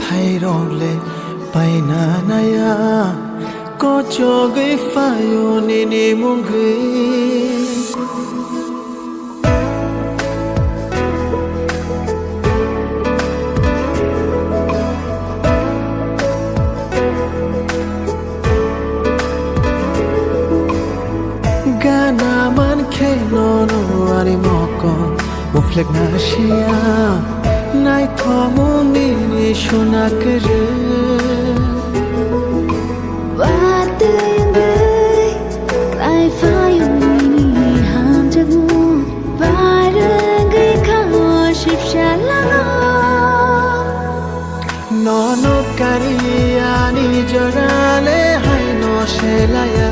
thay rồi lệ bay na naya có cho gây phải yo ni mong gây Gana man khe no ari moko mo flek na shia nai tho mo ni shona kare baat gai ai phai ni ham jagu bar gai kha ship shala no kariani jorale hai no shelaya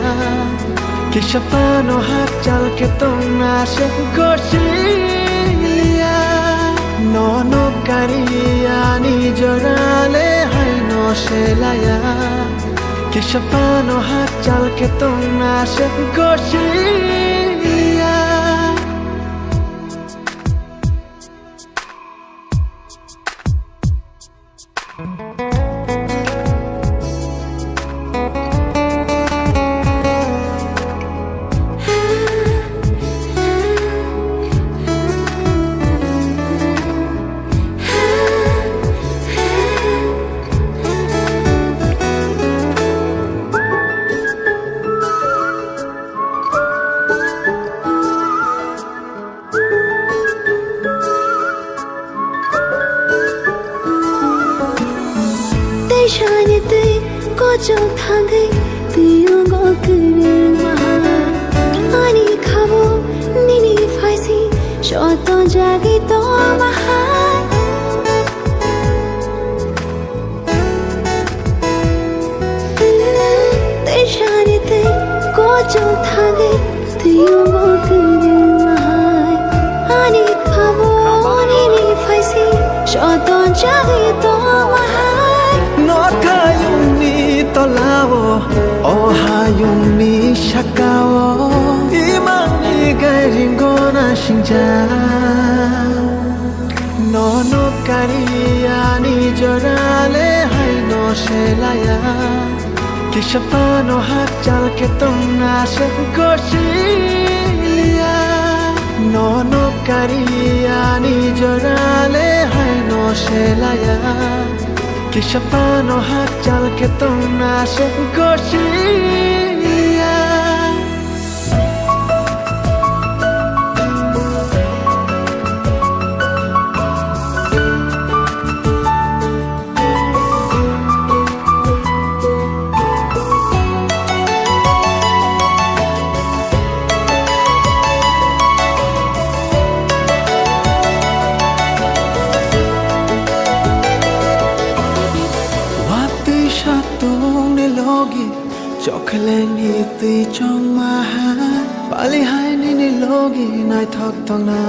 Kishafano hak chal ke tona se goshilia no kariani jorale hai no shelaya Kishafano hak chal ke tona se goshilia shine te ko chong thang gai tiyo go kare maha ani khabo nini phaisi shot to jagi to maha te shine te ko chong thang gai tiyo go kare maha ani khabo nini phaisi shot to jagi to maha No kayuni tolawo o hayuni shakawo imani garingona shinja no kariani jorale hai no shelaya kishafano hak chal ke tona se goshilia no kariani jorale hai no shelaya Kishafano hak chal ke tona se goshilia Chokle ni ti chong ma pali hai ni logi nai thok thong na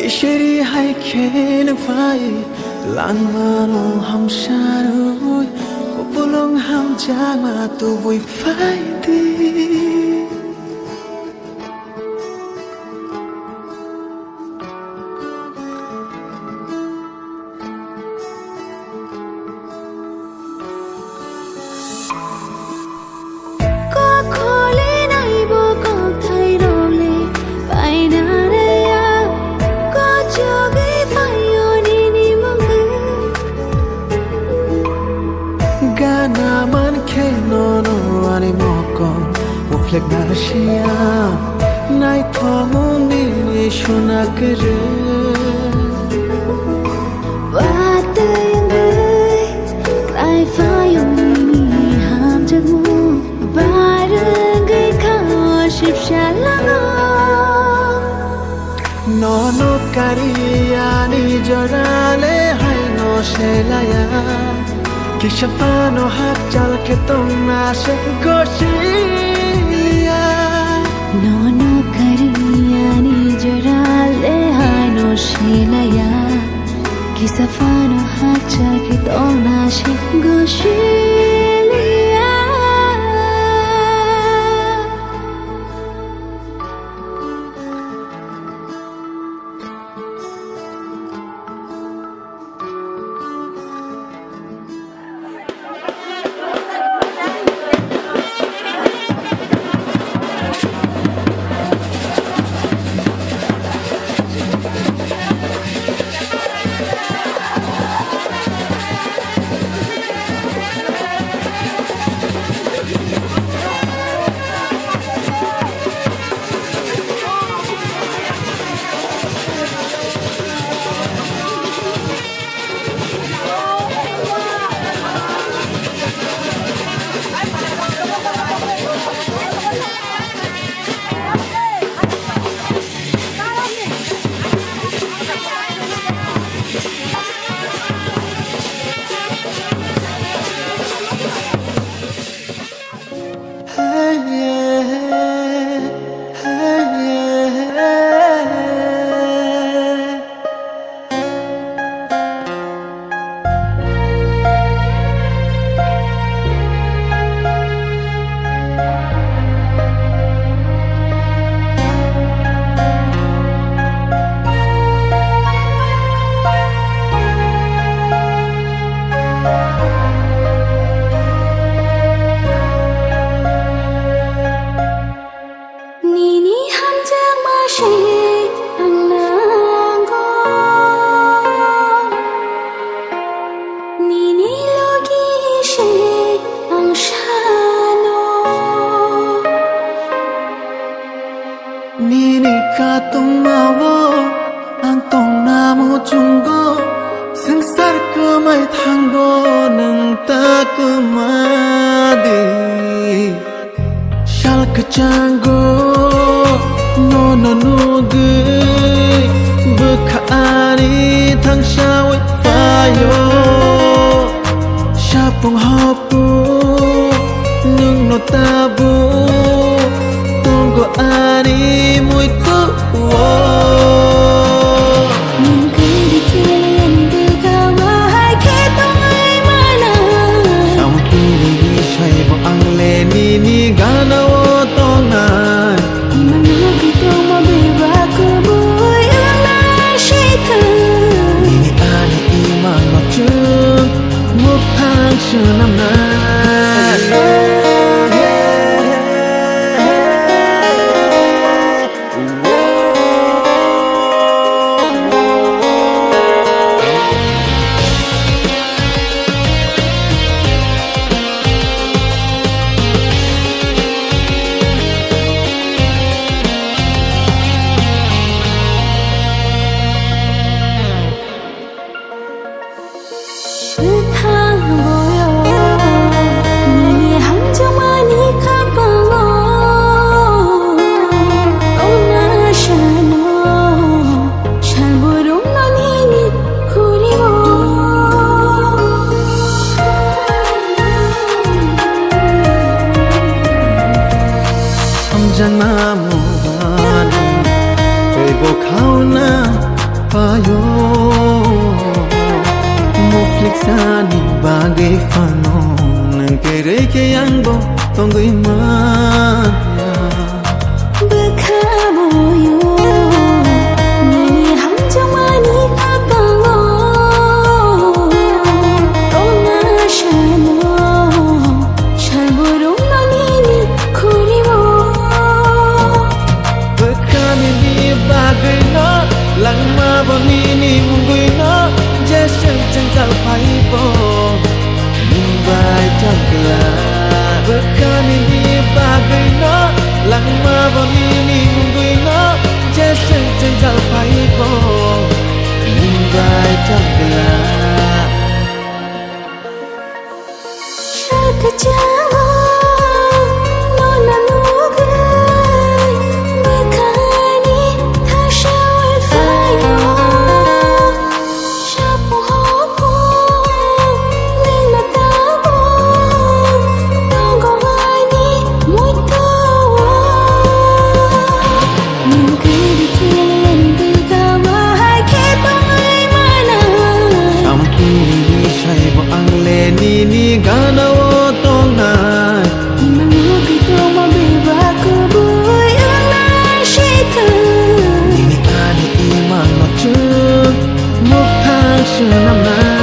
ishiri hai khen phai lang ma no ham sharu ko pulong ham jang ma tu vui phai ti Gana man khe no ani moko mo flek na shia nai tho mo ni shona kare baat gai ai phai ni ham jagu bar gai kha ship shala no kariani jorale hai no shelaya Kishafano hak chal ke tona se goshilia no kariani jorale hai no shelaya Kishafano hak chal ke tona se goshilia tung mawo ang tong namu chunggo sengsar kemai thangbo nang ta kemadi shal kecanggo no no nugi bekari thang shawit fayo shapung hopu nung no tabu tunggu ari muy tu ni gana wo tongan imanu gitu mo beba ko boy una shita ni ani iman mo chung mo thang shunam na janamu banu pego kauna payo mufliksani bagai fano nang kere ke yang bo tongoi maya bekamo yo nani hamjamani kapango tona shano shalburung nani kuribo lang ma ba mi ni mungui no jeseng jengkal pai po mumbai jangla bekani di bagai no lang ma ba mi ni mungui no jeseng jengkal pai po mumbai jangla shaka jango ni gana wo tongan imanu gitu mo beba ko boy una shita ni ani iman mo chung mo thang shunam na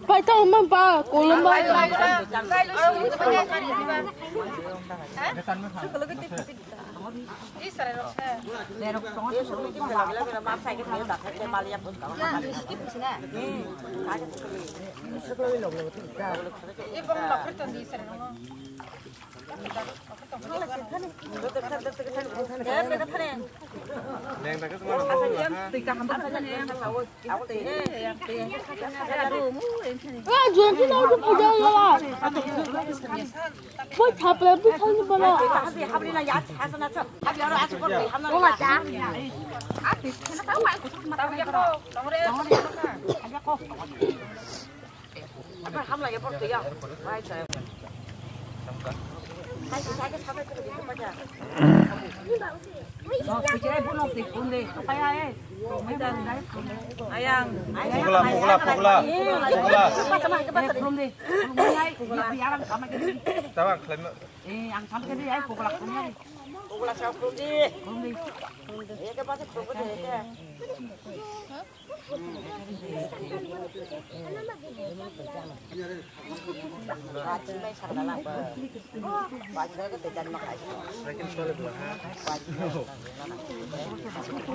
Phải tao mà ba, cô làm ba. Juan sih tahu tu punya lah. Kau capek tu kan bala.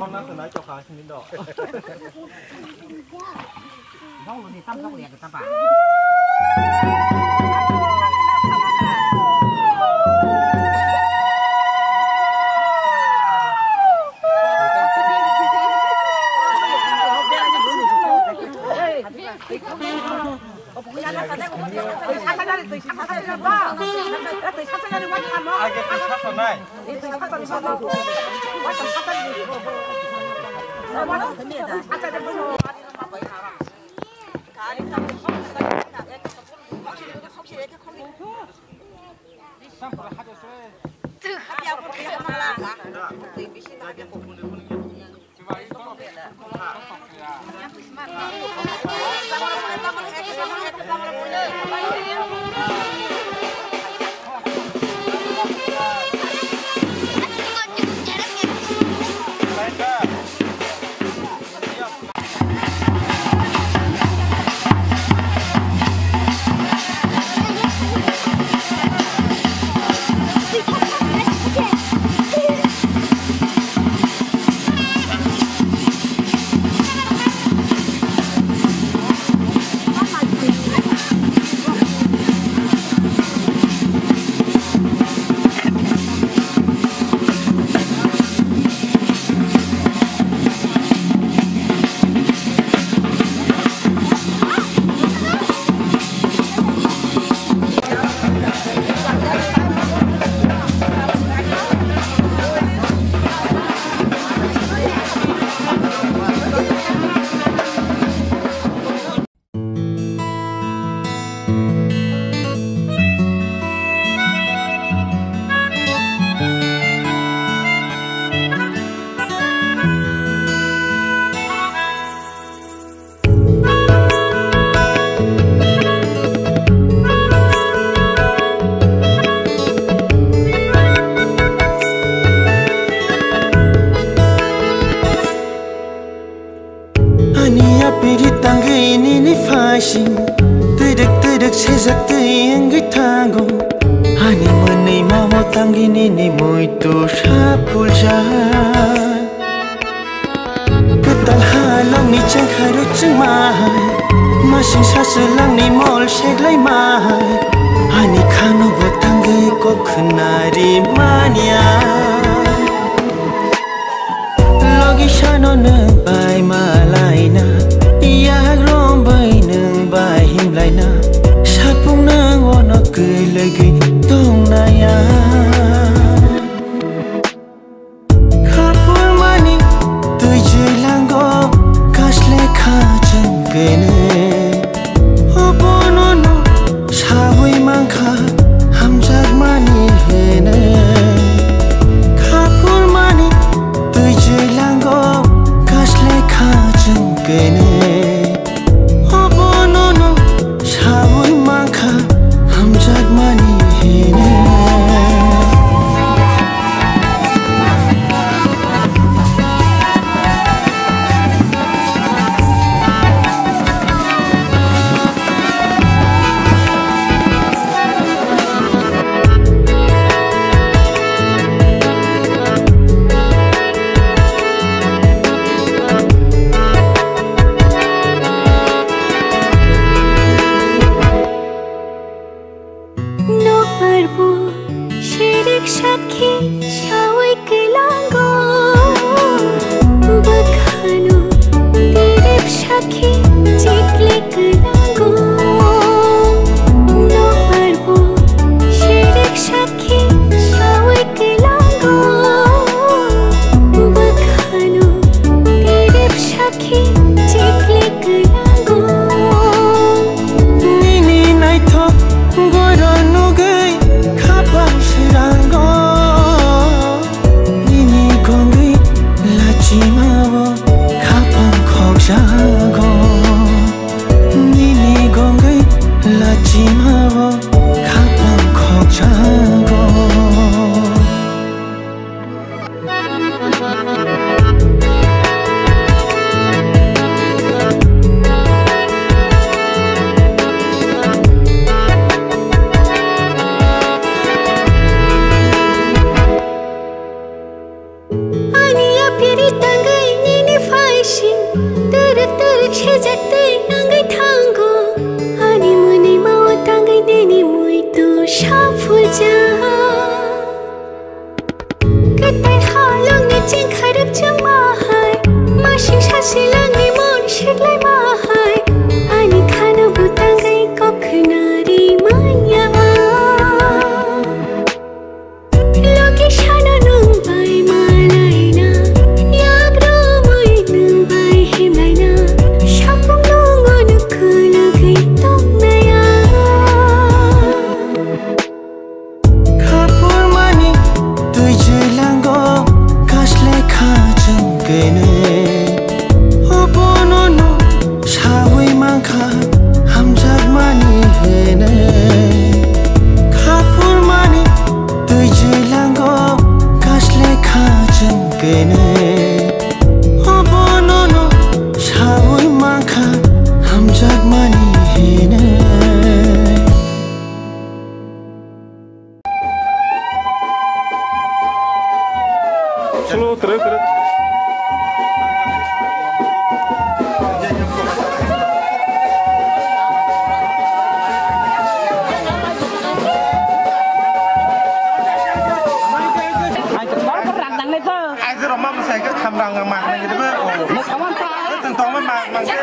Con nó từ nãy cho khá xin đến đó. Nấu luôn đi tắm không liền tắm bà. Ai cái thứ sát phần này? Tidak sejak yang kita go, hani menai mau tangi ni muito sapul jah. Ketal halang ni ceng harus cemai, masih saselang ni mol seglai mai. Hani kano bertanggi kok kenari mania. Logi shano nebai malaina, ya rombai nebai himlaina. Sapung nang wono kelagi tong naya. Kapul mani tujuh langgo kasle kacang kene. Obonono sawi mangka hamzat mani hene. Kapul mani tujuh langgo kasle kacang kene. Obonono sawi mangka hamzat mani piri tangai nini faishin tarak shejatai nangai thango ani muni mau tangai nini mui to shaful ja katai halong ni ching kharap chuma hai mashing shasilang ni mon shitlai ma hai ani khana butangai kokhnari manya loki shana nung bai malaina yagro mui nung bai himlaina shapung nungon kula gai tong naya khapur mani tui jilango kasle kha changene opono no shawi mangkha hamjak mani hene khapur mani tui jilango kasle kha changene opono no shawi mangkha hamjak mani hene Slow terus. Ai cứ làm mắm xài cái thầm răng mặt này gitu mah. Mas kawan tak. Tentang mah mangke.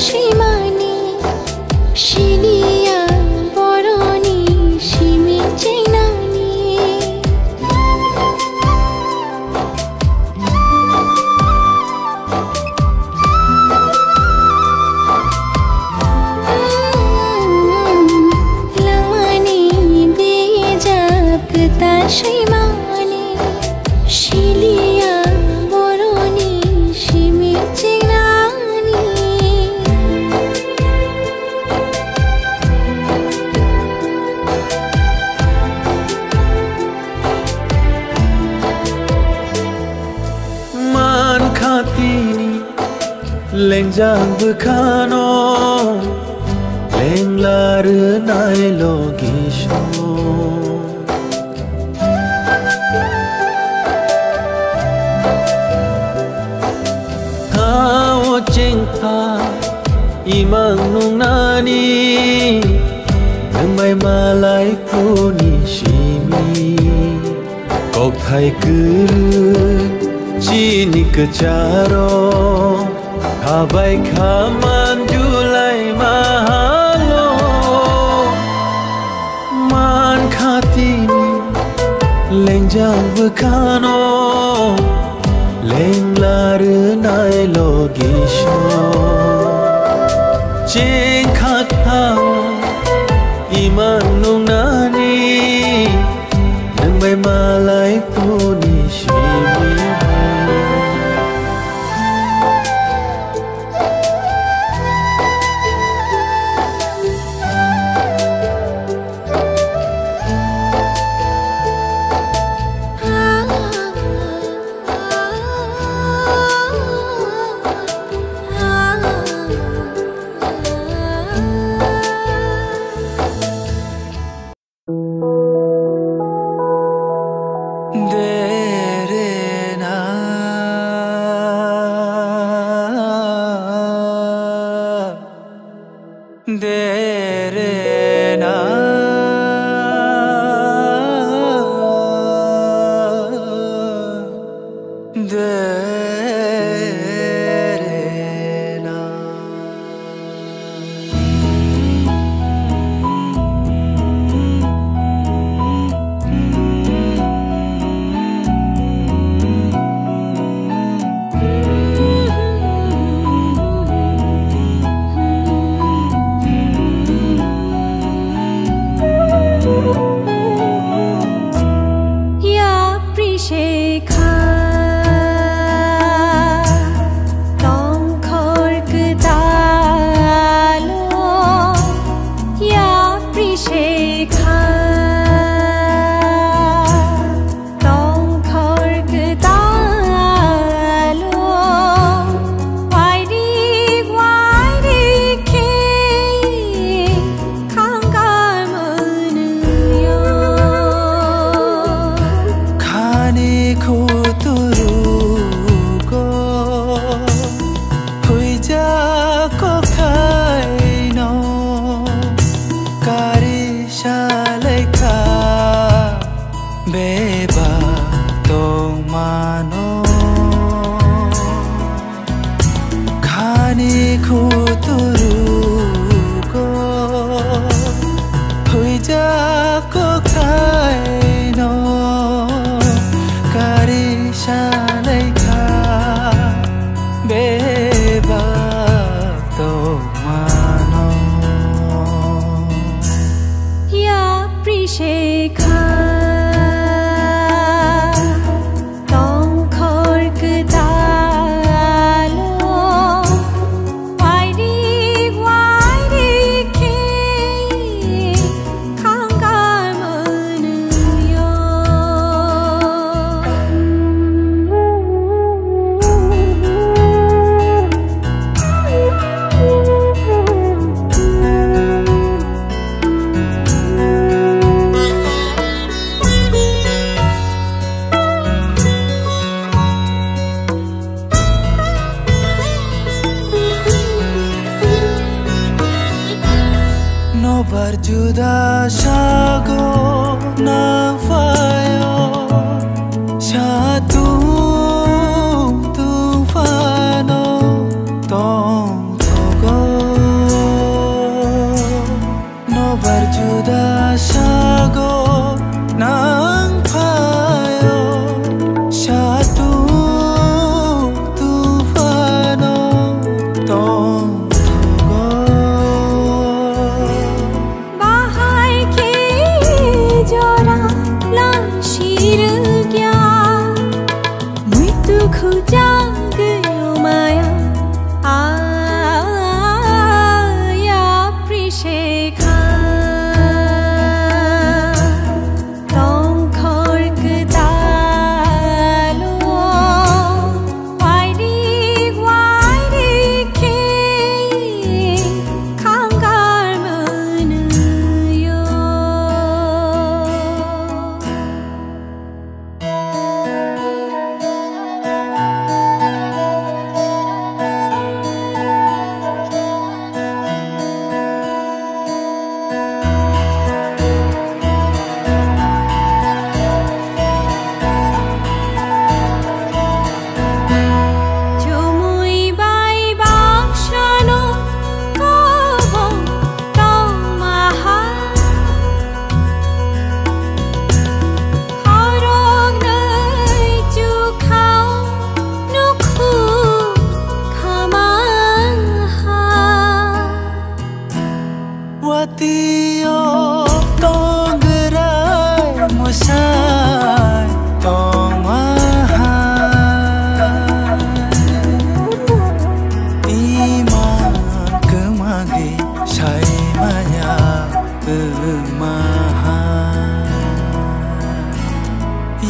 Shimani, Shinia, Boroni, Shimi. Shimani, Shilia, Boroni, Shimi Chinani. Man khatini, lengjang bukhano, lenglar nai logisho. Imang nung nani nang may malay kuni shimi kok thai kuru chini kacharo habay khaman julay mahalo man khatini lengjang bukhano lenglar nai logisho Jeng katawa iman nung nani nang may malay puni shimi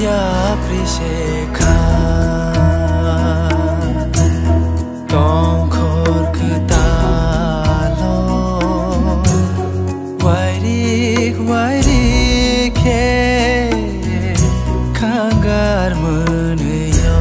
ya prise kha tong khor khta lo wai ri ke khangar mun yo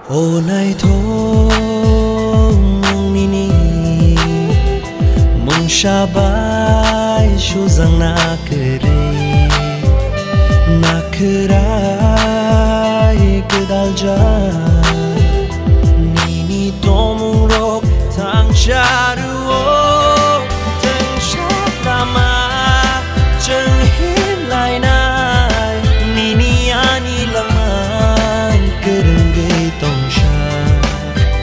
ô này thôi nini mong shabai shu zang na krai kedal ja nini tomung rok thang charu thang shatama chang hin lai nai nini ani laman kereng gay tong sha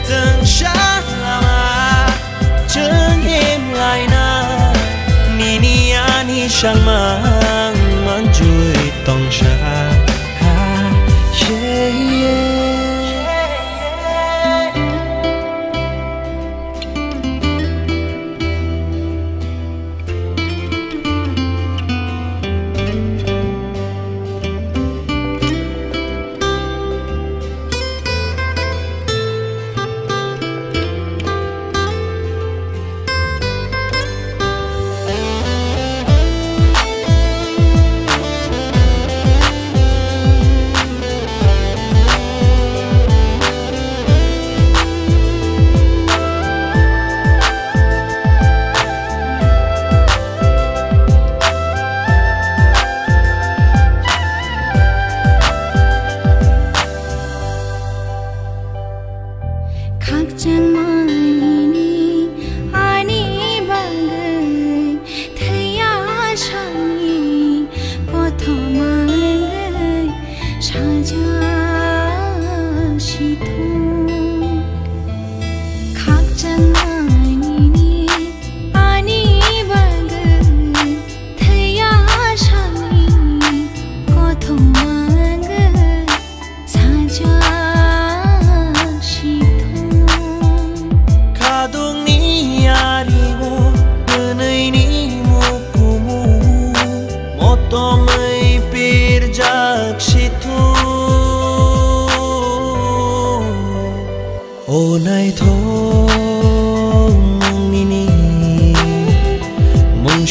thang shatama chang hin lai nai nini ani shang mang man chui tong sha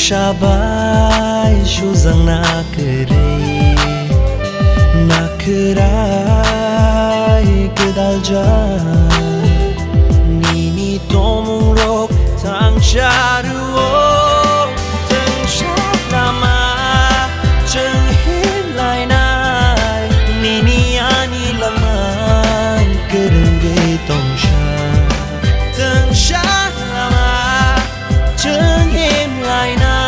shabai shuzang nakrai kedalja nini tomung rok tang sharuo tang shalama cheng him lai nai nini ani lamang kerenge tong sha tang shalama cheng him lai nai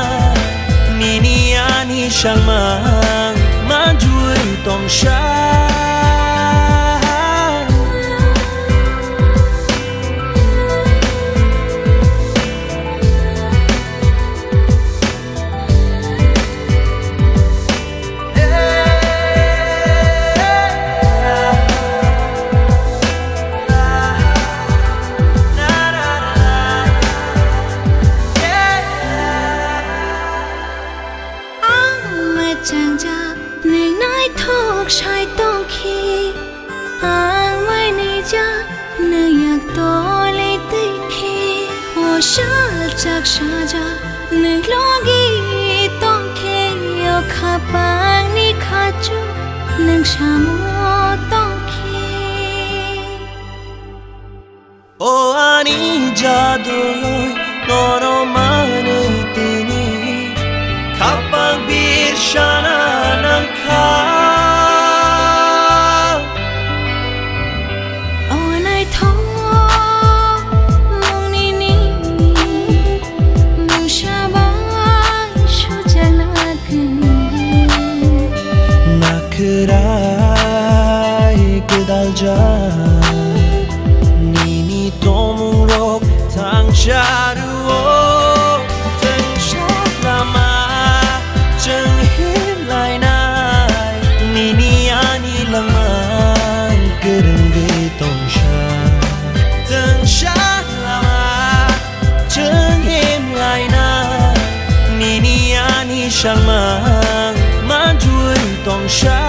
nini ani shalmang manjui tong sha Chak shaja nai logi tong ke yo khapang ni khachu nang shamo tong ke o ani jadu nono mane tini khapang bir shana nang kha nini tomung rok tang sharuo tang shalama cheng him lai nai nini ani lamang kerenge tong sha tang shalama cheng him lai nai nini ani shalmang manjui tong sha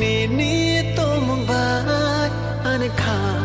Nini to mumbai anekha